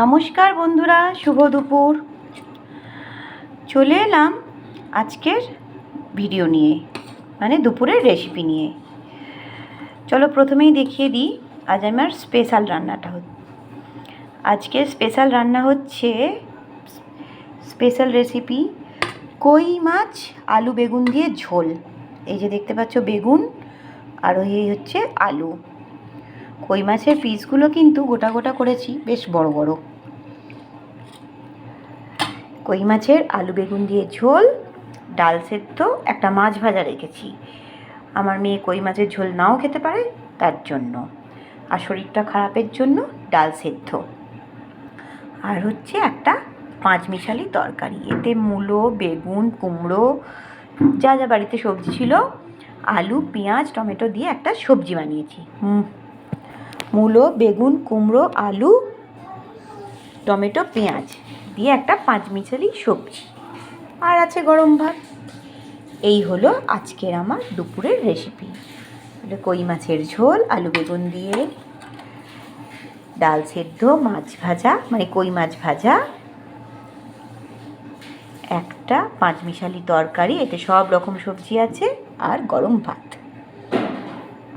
নমস্কার বন্ধুরা, শুভ দুপুর। চলে এলাম আজকের ভিডিও নিয়ে, মানে দুপুরের রেসিপি নিয়ে। চলো প্রথমেই দেখিয়ে দিই আজ আমার স্পেশাল রান্নাটা আজকের স্পেশাল রান্না হচ্ছে স্পেশাল রেসিপি কই মাছ আলু বেগুন দিয়ে ঝোল। এই যে দেখতে পাচ্ছ বেগুন আর এই হচ্ছে আলু। কই মাছের পিসগুলো কিন্তু গোটা গোটা করেছি, বেশ বড় বড়। কই মাছের আলু বেগুন দিয়ে ঝোল, ডাল সেদ্ধ, একটা মাছ ভাজা রেখেছি। আমার মেয়ে কই মাছের ঝোল নাও খেতে পারে, তার জন্য। আর শরীরটা খারাপের জন্য ডাল সেদ্ধ। আর হচ্ছে একটা পাঁচমিশালি তরকারি। এতে মূলো, বেগুন, কুমড়ো, যা যা বাড়িতে সবজি ছিল, আলু, পেঁয়াজ, টমেটো দিয়ে একটা সবজি বানিয়েছি। মূলো, বেগুন, কুমড়ো, আলু, টমেটো, পেঁয়াজ দিয়ে একটা পাঁচমিশালি সবজি। আর আছে গরম ভাত। এই হলো আজকের আমার দুপুরের রেসিপি। কই মাছের ঝোল, আলু বেগুন দিয়ে ডাল সেদ্ধ, মাছ ভাজা মানে কই মাছ ভাজা, একটা পাঁচমিশালি তরকারি, এতে সব রকম সবজি আছে, আর গরম ভাত।